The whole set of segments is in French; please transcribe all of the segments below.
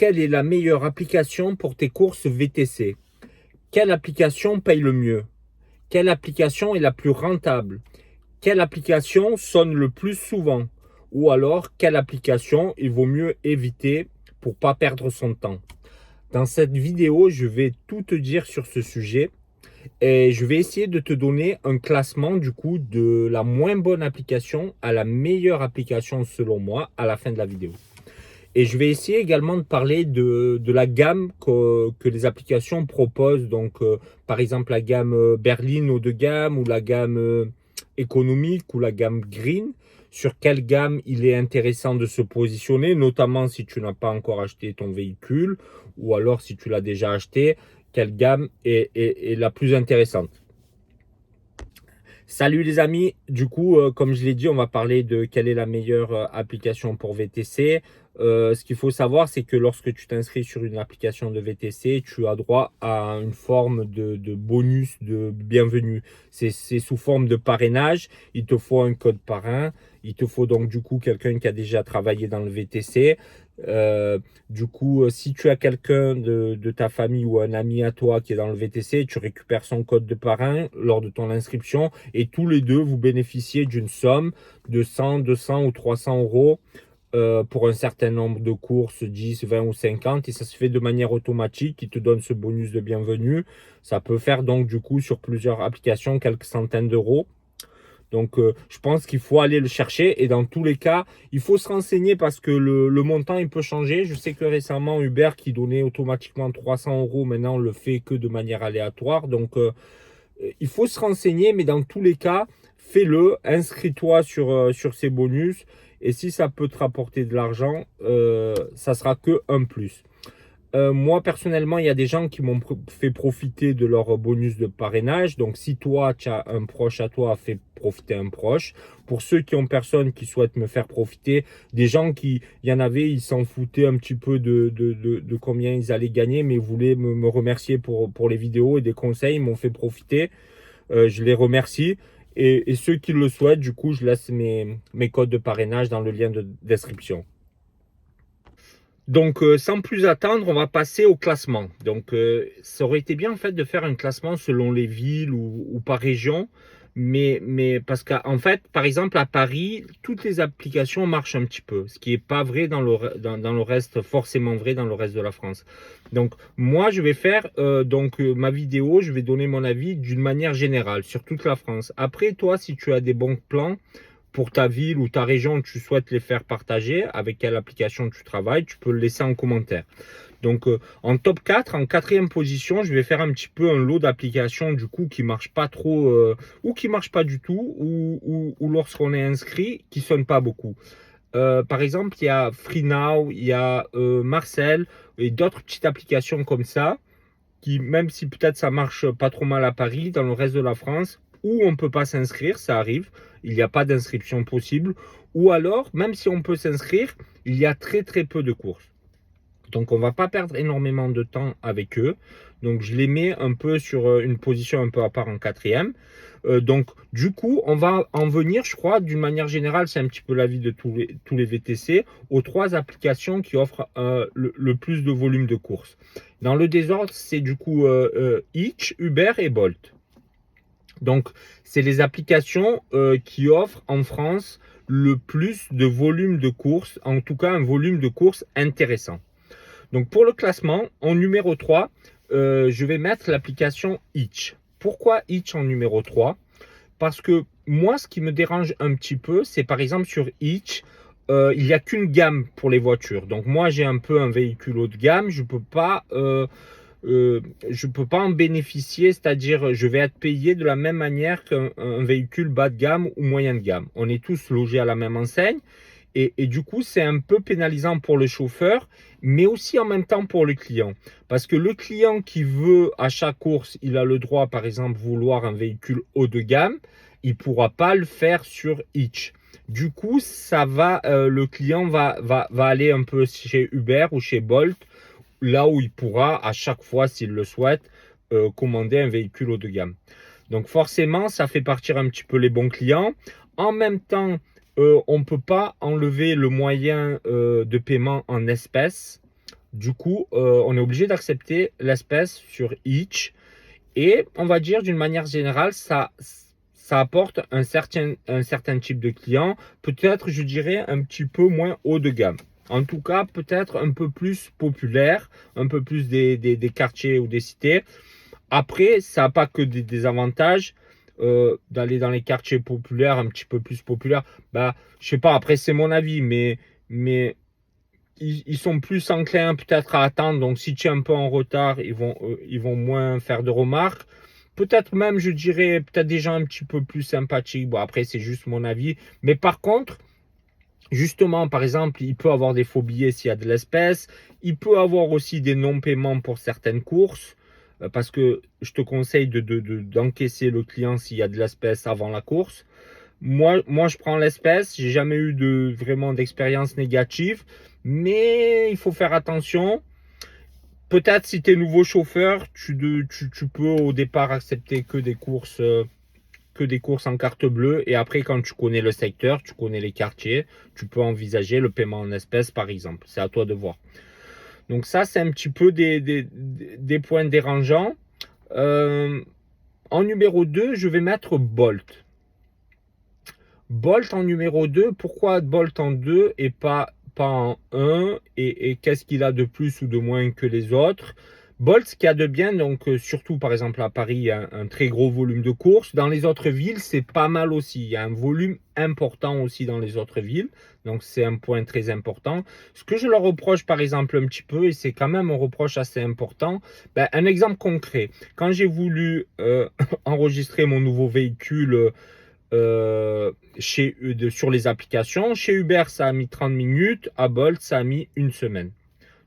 quelle est la meilleure application pour tes courses VTC? Quelle application paye le mieux? Quelle application est la plus rentable? Quelle application sonne le plus souvent? Ou alors, quelle application il vaut mieux éviter pour ne pas perdre son temps? Dans cette vidéo, je vais tout te dire sur ce sujet et je vais essayer de te donner un classement du coup de la moins bonne application à la meilleure application selon moi à la fin de la vidéo. Et je vais essayer également de parler de la gamme que les applications proposent. Donc, par exemple, la gamme berline haut de gamme ou la gamme économique ou la gamme green. Sur quelle gamme il est intéressant de se positionner, notamment si tu n'as pas encore acheté ton véhicule ou alors si tu l'as déjà acheté, quelle gamme est la plus intéressante. Salut les amis, du coup, comme je l'ai dit, on va parler de quelle est la meilleure application pour VTC. Ce qu'il faut savoir, c'est que lorsque tu t'inscris sur une application de VTC, tu as droit à une forme de bonus de bienvenue. C'est sous forme de parrainage. Il te faut un code parrain. Il te faut donc du coup quelqu'un qui a déjà travaillé dans le VTC. Du coup, si tu as quelqu'un de ta famille ou un ami à toi qui est dans le VTC, tu récupères son code de parrain lors de ton inscription et tous les deux, vous bénéficiez d'une somme de 100, 200 ou 300 euros pour un certain nombre de courses, 10, 20 ou 50, et ça se fait de manière automatique, qui te donne ce bonus de bienvenue. Ça peut faire donc du coup sur plusieurs applications quelques centaines d'euros. Donc, je pense qu'il faut aller le chercher et dans tous les cas, il faut se renseigner parce que le montant, il peut changer. Je sais que récemment, Uber qui donnait automatiquement 300 euros, maintenant, le fait que de manière aléatoire. Donc, il faut se renseigner, mais dans tous les cas, fais-le, inscris-toi sur ces bonus et si ça peut te rapporter de l'argent, ça sera que un plus. Moi, personnellement, il y a des gens qui m'ont fait profiter de leur bonus de parrainage. Donc, si toi, tu as un proche à toi, fais profiter un proche. Pour ceux qui ont personne qui souhaitent me faire profiter, des gens il y en avait, ils s'en foutaient un petit peu de combien ils allaient gagner, mais voulaient me remercier pour les vidéos et des conseils, ils m'ont fait profiter. Je les remercie. Et ceux qui le souhaitent, du coup, je laisse mes codes de parrainage dans le lien de description. Donc, sans plus attendre, on va passer au classement. Donc, ça aurait été bien en fait de faire un classement selon les villes ou par région. Mais parce qu'en fait, par exemple, à Paris, toutes les applications marchent un petit peu. Ce qui n'est pas vrai dans le reste, forcément vrai dans le reste de la France. Donc, moi, je vais faire ma vidéo, je vais donner mon avis d'une manière générale sur toute la France. Après, toi, si tu as des bons plans pour ta ville ou ta région, tu souhaites les faire partager, avec quelle application tu travailles, tu peux le laisser en commentaire. Donc, en top 4, en quatrième position, je vais faire un petit peu un lot d'applications du coup qui ne marchent pas trop ou qui ne marchent pas du tout ou lorsqu'on est inscrit, qui ne sonnent pas beaucoup. Par exemple, il y a FreeNow, il y a Marcel et d'autres petites applications comme ça qui, même si peut-être ça marche pas trop mal à Paris, dans le reste de la France, où on ne peut pas s'inscrire, ça arrive, il n'y a pas d'inscription possible, ou alors, même si on peut s'inscrire, il y a très très peu de courses. Donc on ne va pas perdre énormément de temps avec eux. Donc je les mets un peu sur une position un peu à part en quatrième. Donc du coup, on va en venir, je crois, d'une manière générale, c'est un petit peu l'avis de tous les VTC, aux trois applications qui offrent le plus de volume de courses. Dans le désordre, c'est du coup Hitch, Uber et Bolt. Donc c'est les applications qui offrent en France le plus de volume de courses, en tout cas un volume de courses intéressant. Donc pour le classement, en numéro 3, je vais mettre l'application Hitch. Pourquoi Hitch en numéro 3? Parce que moi, ce qui me dérange un petit peu, c'est par exemple sur Hitch, il n'y a qu'une gamme pour les voitures. Donc moi, j'ai un peu un véhicule haut de gamme, je peux pas en bénéficier, c'est-à-dire je vais être payé de la même manière qu'un véhicule bas de gamme ou moyen de gamme. On est tous logés à la même enseigne. Et du coup, c'est un peu pénalisant pour le chauffeur, mais aussi en même temps pour le client. Parce que le client qui veut à chaque course, il a le droit, par exemple, vouloir un véhicule haut de gamme, il ne pourra pas le faire sur Hitch. Du coup, le client va aller un peu chez Uber ou chez Bolt, là où il pourra, à chaque fois, s'il le souhaite, commander un véhicule haut de gamme. Donc forcément, ça fait partir un petit peu les bons clients. En même temps, on ne peut pas enlever le moyen de paiement en espèces. Du coup, on est obligé d'accepter l'espèce sur Hitch. Et on va dire d'une manière générale, ça apporte un certain type de client, peut-être, je dirais, un petit peu moins haut de gamme. En tout cas, peut-être un peu plus populaire, un peu plus des quartiers ou des cités. Après, ça n'a pas que des avantages. D'aller dans les quartiers populaires, un petit peu plus populaires, bah, je sais pas, après c'est mon avis, mais ils sont plus enclins peut-être à attendre. Donc, si tu es un peu en retard, ils vont moins faire de remarques. Peut-être même, je dirais, peut-être des gens un petit peu plus sympathiques. Bon, après, c'est juste mon avis. Mais par contre, justement, par exemple, il peut avoir des faux billets s'il y a de l'espèce. Il peut avoir aussi des non-paiements pour certaines courses. Parce que je te conseille d'encaisser le client s'il y a de l'espèce avant la course. Moi, je prends l'espèce. J'ai jamais eu vraiment d'expérience négative, mais il faut faire attention. Peut-être si tu es nouveau chauffeur, tu peux au départ accepter que des courses en carte bleue. Et après, quand tu connais le secteur, tu connais les quartiers, tu peux envisager le paiement en espèces, par exemple. C'est à toi de voir. Donc ça, c'est un petit peu des points dérangeants. Euh, En numéro 2, je vais mettre Bolt. Bolt en numéro 2, pourquoi Bolt en 2 et pas en 1 et qu'est-ce qu'il a de plus ou de moins que les autres? Bolt, ce qu'il y a de bien, donc surtout par exemple à Paris, il y a un très gros volume de courses. Dans les autres villes, c'est pas mal aussi. Il y a un volume important aussi dans les autres villes. Donc c'est un point très important. Ce que je leur reproche par exemple un petit peu, et c'est quand même un reproche assez important, ben, un exemple concret. Quand j'ai voulu enregistrer mon nouveau véhicule sur les applications. Chez Uber, ça a mis 30 minutes. À Bolt, ça a mis une semaine.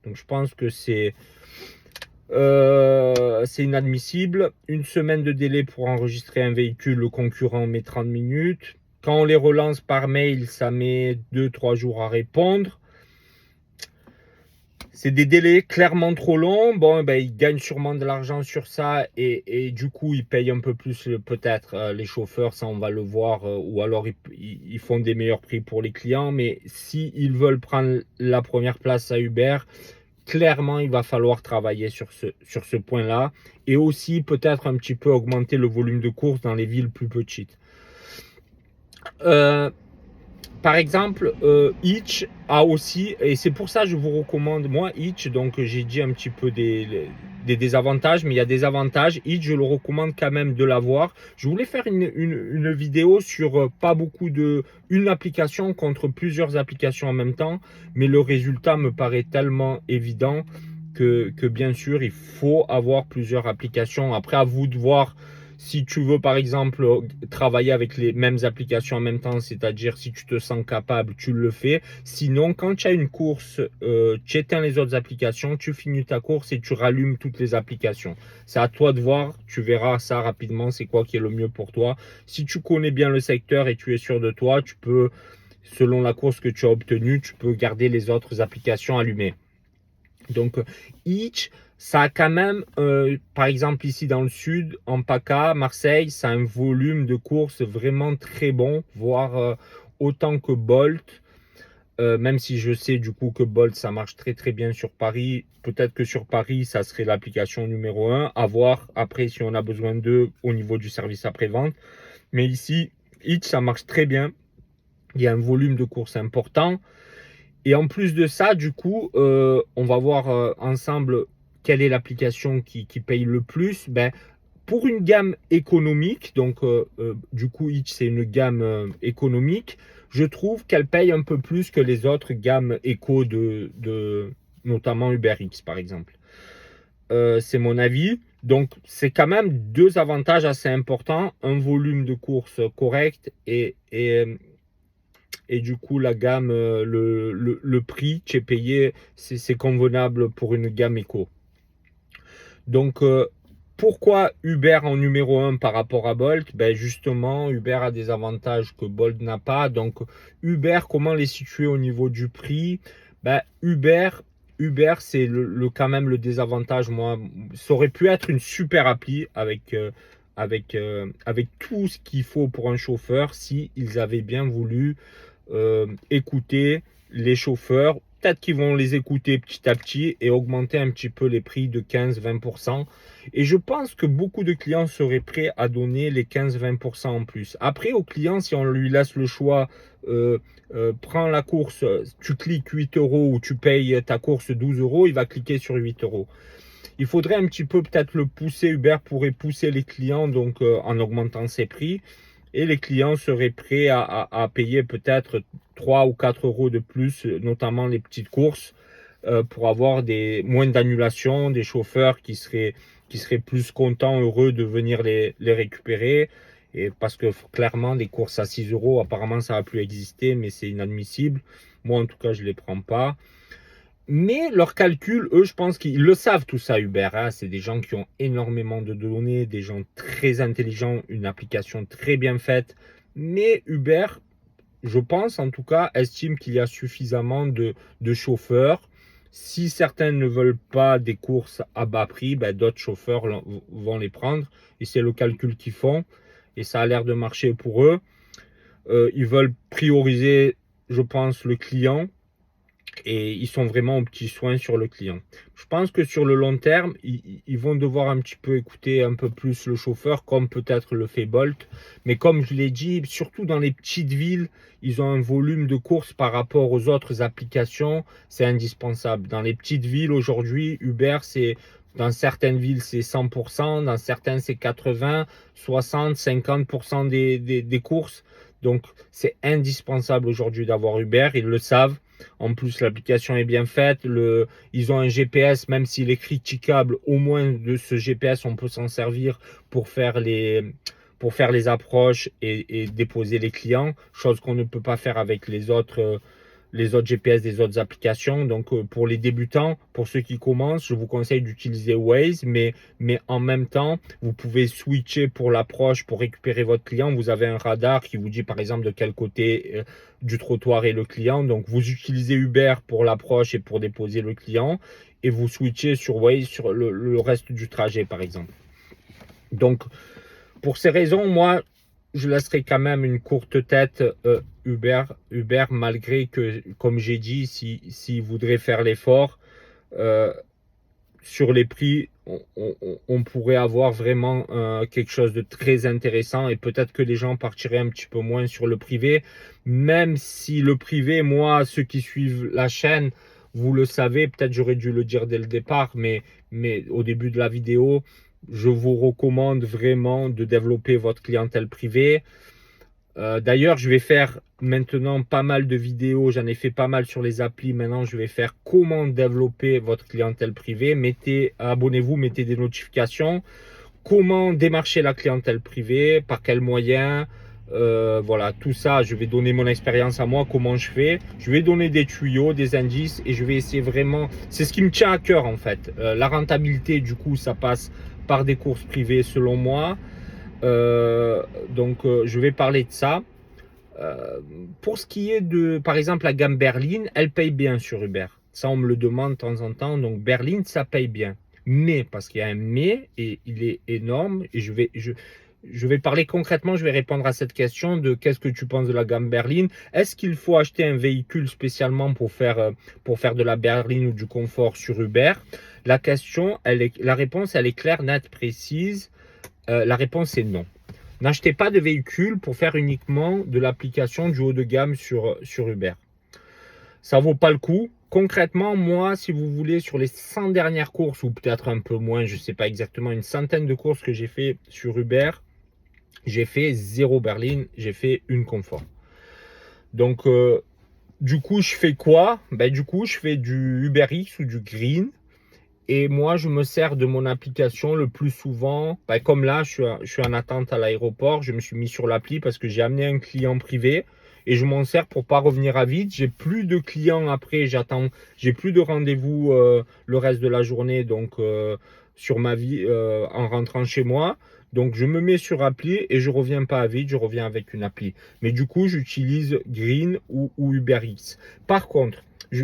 Donc, je pense que c'est inadmissible. Une semaine de délai pour enregistrer un véhicule, le concurrent met 30 minutes. Quand on les relance par mail, ça met 2-3 jours à répondre. C'est des délais clairement trop longs. Bon, ben, ils gagnent sûrement de l'argent sur ça et du coup, ils payent un peu plus peut-être les chauffeurs, ça on va le voir, ou alors ils font des meilleurs prix pour les clients. Mais s'ils veulent prendre la première place à Uber, clairement, il va falloir travailler sur ce point-là et aussi peut-être un petit peu augmenter le volume de courses dans les villes plus petites. Euh, Par exemple, Hitch a aussi, et c'est pour ça que je vous recommande, moi, Hitch, donc j'ai dit un petit peu des désavantages, mais il y a des avantages. Hitch, je le recommande quand même de l'avoir. Je voulais faire une vidéo sur pas beaucoup une application contre plusieurs applications en même temps, mais le résultat me paraît tellement évident que bien sûr, il faut avoir plusieurs applications. Après, à vous de voir si tu veux, par exemple, travailler avec les mêmes applications en même temps, c'est-à-dire si tu te sens capable, tu le fais. Sinon, quand tu as une course, tu éteins les autres applications, tu finis ta course et tu rallumes toutes les applications. C'est à toi de voir, tu verras ça rapidement, c'est quoi qui est le mieux pour toi. Si tu connais bien le secteur et tu es sûr de toi, tu peux, selon la course que tu as obtenue, tu peux garder les autres applications allumées. Donc, Hitch, ça a quand même, par exemple ici dans le sud, en PACA, Marseille, ça a un volume de courses vraiment très bon, voire autant que Bolt. Même si je sais du coup que Bolt, ça marche très très bien sur Paris. Peut-être que sur Paris, ça serait l'application numéro 1. À voir après si on a besoin d'eux au niveau du service après-vente. Mais ici, Hitch, ça marche très bien. Il y a un volume de courses important. Et en plus de ça, du coup, on va voir ensemble quelle est l'application qui paye le plus. Ben, pour une gamme économique, donc du coup, Hitch, c'est une gamme économique, je trouve qu'elle paye un peu plus que les autres gammes éco notamment UberX, par exemple. C'est mon avis. Donc, c'est quand même deux avantages assez importants. Un volume de course correct et du coup, la gamme, le prix qui est payé, c'est convenable pour une gamme éco. Donc, pourquoi Uber en numéro 1 par rapport à Bolt? Ben justement, Uber a des avantages que Bolt n'a pas. Donc, Uber, comment les situer au niveau du prix? Ben, Uber, c'est quand même le désavantage. Moi, ça aurait pu être une super appli avec tout ce qu'il faut pour un chauffeur si ils avaient bien voulu écouter les chauffeurs peut-être qu'ils vont les écouter petit à petit et augmenter un petit peu les prix de 15-20%. Et je pense que beaucoup de clients seraient prêts à donner les 15-20% en plus. Après, au client, si on lui laisse le choix, prends la course, tu cliques 8 euros ou tu payes ta course 12 euros, il va cliquer sur 8 euros. Il faudrait un petit peu peut-être le pousser. Uber pourrait pousser les clients donc en augmentant ses prix. Et les clients seraient prêts à payer peut-être 3 ou 4 euros de plus, notamment les petites courses, pour avoir moins d'annulations, des chauffeurs qui seraient plus contents, heureux de venir les récupérer. Et parce que clairement, des courses à 6 euros, apparemment, ça va plus exister, mais c'est inadmissible. Moi, en tout cas, je ne les prends pas. Mais leurs calculs, eux, je pense qu'ils le savent tout ça, Uber. Hein. C'est des gens qui ont énormément de données, des gens très intelligents, une application très bien faite. Mais Uber, je pense en tout cas, estime qu'il y a suffisamment de chauffeurs. Si certains ne veulent pas des courses à bas prix, ben, d'autres chauffeurs vont les prendre. Et c'est le calcul qu'ils font. Et ça a l'air de marcher pour eux. Ils veulent prioriser, je pense, le client. Et ils sont vraiment aux petits soins sur le client. Je pense que sur le long terme, ils vont devoir un petit peu écouter un peu plus le chauffeur, comme peut-être le fait Bolt. Mais comme je l'ai dit, surtout dans les petites villes, ils ont un volume de courses par rapport aux autres applications, c'est indispensable. Dans les petites villes aujourd'hui, Uber, dans certaines villes, c'est 100%, dans certaines, c'est 80, 60, 50% des courses. Donc, c'est indispensable aujourd'hui d'avoir Uber, ils le savent. En plus, l'application est bien faite. Ils ont un GPS, même s'il est critiquable, au moins de ce GPS, on peut s'en servir pour faire les approches et déposer les clients, chose qu'on ne peut pas faire avec les autres GPS des autres applications. Donc pour les débutants, pour ceux qui commencent, je vous conseille d'utiliser Waze, mais en même temps, vous pouvez switcher pour l'approche, pour récupérer votre client. Vous avez un radar qui vous dit par exemple de quel côté du trottoir est le client. Donc vous utilisez Uber pour l'approche et pour déposer le client, et vous switchez sur Waze sur le reste du trajet par exemple. Donc pour ces raisons, moi, je laisserai quand même une courte tête Uber, malgré que, comme j'ai dit, s'il voudrait faire l'effort, sur les prix, on pourrait avoir vraiment quelque chose de très intéressant, et peut-être que les gens partiraient un petit peu moins sur le privé, même si le privé, moi, ceux qui suivent la chaîne, vous le savez, peut-être j'aurais dû le dire dès le départ, mais au début de la vidéo, je vous recommande vraiment de développer votre clientèle privée. D'ailleurs, je vais faire maintenant pas mal de vidéos. J'en ai fait pas mal sur les applis. Maintenant, je vais faire comment développer votre clientèle privée. Abonnez-vous, mettez des notifications. Comment démarcher la clientèle privée, par quels moyens. Voilà, tout ça, je vais donner mon expérience à moi, comment je fais. Je vais donner des tuyaux, des indices, et je vais essayer vraiment. C'est ce qui me tient à cœur en fait. La rentabilité, du coup, ça passe par des courses privées selon moi. Donc je vais parler de ça. Pour ce qui est de, par exemple, la gamme berline, elle paye bien sur Uber. Ça, on me le demande de temps en temps. Donc berline, ça paye bien. Mais, parce qu'il y a un mais, et il est énorme, et je vais parler concrètement, je vais répondre à cette question de qu'est-ce que tu penses de la gamme berline. Est-ce qu'il faut acheter un véhicule spécialement pour faire de la berline ou du confort sur Uber? La réponse, elle est claire, nette, précise. La réponse est non. N'achetez pas de véhicule pour faire uniquement de l'application du haut de gamme sur Uber. Ça vaut pas le coup. Concrètement, moi, si vous voulez, sur les 100 dernières courses, ou peut-être un peu moins, je ne sais pas exactement, une centaine de courses que j'ai fait sur Uber, j'ai fait 0 berline, j'ai fait une confort. Donc, du coup, je fais quoi? Du coup, je fais du UberX ou du Green. Et moi, je me sers de mon application le plus souvent. Comme là, je suis en attente à l'aéroport. Je me suis mis sur l'appli parce que j'ai amené un client privé. Et je m'en sers pour pas revenir à vide. J'ai plus de clients après. J'ai plus de rendez-vous le reste de la journée. Donc, sur ma vie, en rentrant chez moi. Donc, je me mets sur appli et je reviens pas à vide. Je reviens avec une appli. Mais du coup, j'utilise Green ou UberX. Par contre,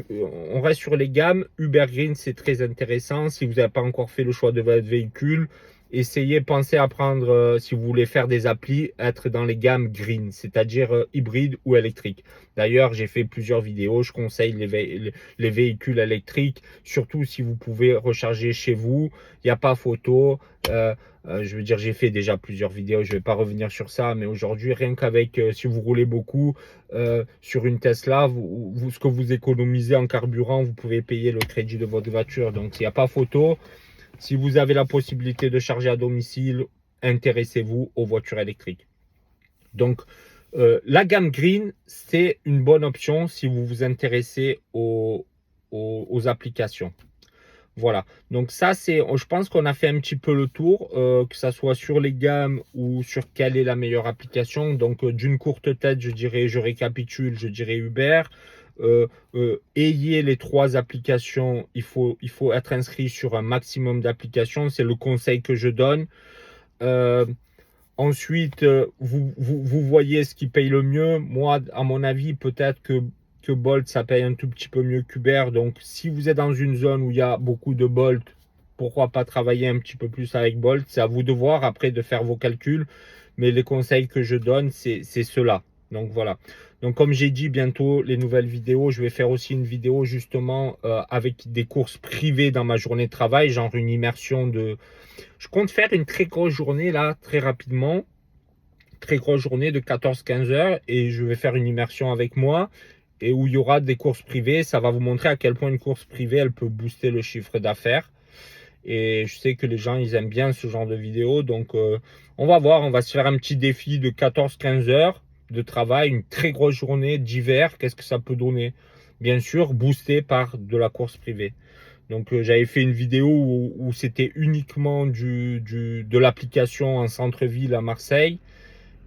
on reste sur les gammes. Uber Green, c'est très intéressant. Si vous n'avez pas encore fait le choix de votre véhicule, essayez, pensez à prendre, si vous voulez faire des applis, être dans les gammes green, c'est-à-dire hybride ou électrique. D'ailleurs, j'ai fait plusieurs vidéos, je conseille les véhicules électriques, surtout si vous pouvez recharger chez vous, il n'y a pas photo. Je veux dire, j'ai fait déjà plusieurs vidéos, je ne vais pas revenir sur ça, mais aujourd'hui, rien qu'avec, si vous roulez beaucoup sur une Tesla, ce que vous économisez en carburant, vous pouvez payer le crédit de votre voiture. Donc, il n'y a pas photo. Si vous avez la possibilité de charger à domicile, intéressez-vous aux voitures électriques. Donc, la gamme Green, c'est une bonne option si vous vous intéressez aux applications. Voilà, donc ça je pense qu'on a fait un petit peu le tour, que ça soit sur les gammes ou sur quelle est la meilleure application. Donc d'une courte tête, je récapitule, je dirais Uber. Ayez les 3 applications, il faut être inscrit sur un maximum d'applications, c'est le conseil que je donne. Ensuite, vous voyez ce qui paye le mieux. Moi, à mon avis, peut-être que Bolt, ça paye un tout petit peu mieux qu'Uber. Donc, si vous êtes dans une zone où il y a beaucoup de Bolt, pourquoi pas travailler un petit peu plus avec Bolt? C'est à vous de voir, après, de faire vos calculs. Mais les conseils que je donne, c'est cela. Donc, voilà. Donc, comme j'ai dit, bientôt, les nouvelles vidéos. Je vais faire aussi une vidéo, justement, avec des courses privées dans ma journée de travail, genre une immersion de... Je compte faire une très grosse journée là, très rapidement. Très grosse journée de 14-15 heures et je vais faire une immersion avec moi et où il y aura des courses privées. Ça va vous montrer à quel point une course privée, elle peut booster le chiffre d'affaires. Et je sais que les gens, ils aiment bien ce genre de vidéo. Donc, on va voir. On va se faire un petit défi de 14-15 heures de travail. Une très grosse journée d'hiver. Qu'est-ce que ça peut donner? Bien sûr, boosté par de la course privée. Donc j'avais fait une vidéo où c'était uniquement de l'application en centre-ville à Marseille.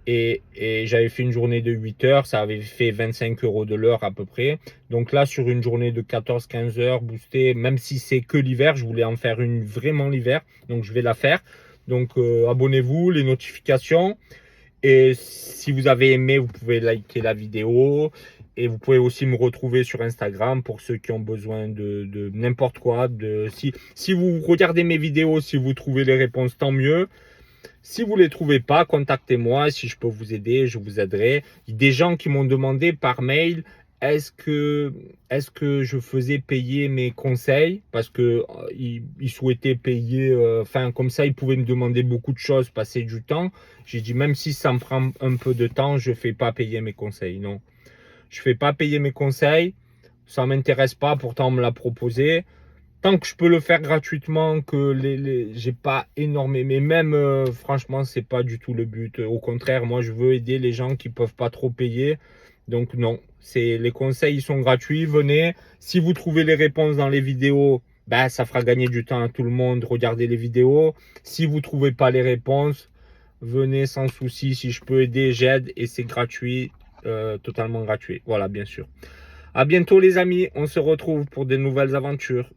Et j'avais fait une journée de 8 heures, ça avait fait 25 € de l'heure à peu près. Donc là, sur une journée de 14-15 heures boostée, même si c'est que l'hiver, je voulais en faire une vraiment l'hiver. Donc je vais la faire. Donc abonnez-vous, les notifications. Et si vous avez aimé, vous pouvez liker la vidéo. Et vous pouvez aussi me retrouver sur Instagram pour ceux qui ont besoin de n'importe quoi. Si vous regardez mes vidéos, si vous trouvez les réponses, tant mieux. Si vous ne les trouvez pas, contactez-moi. Si je peux vous aider, je vous aiderai. Il y a des gens qui m'ont demandé par mail, est-ce que je faisais payer mes conseils? Parce que ils souhaitaient payer, enfin comme ça, ils pouvaient me demander beaucoup de choses, passer du temps. J'ai dit, même si ça me prend un peu de temps, je ne fais pas payer mes conseils. Non, je ne fais pas payer mes conseils. Ça ne m'intéresse pas, pourtant on me l'a proposé. Tant que je peux le faire gratuitement, que j'ai pas énormément, mais même franchement, c'est pas du tout le but. Au contraire, moi, je veux aider les gens qui peuvent pas trop payer. Donc non, les conseils, ils sont gratuits. Venez. Si vous trouvez les réponses dans les vidéos, ben, ça fera gagner du temps à tout le monde. Regardez les vidéos. Si vous trouvez pas les réponses, venez sans souci. Si je peux aider, j'aide et c'est gratuit, totalement gratuit. Voilà, bien sûr. À bientôt les amis. On se retrouve pour de nouvelles aventures.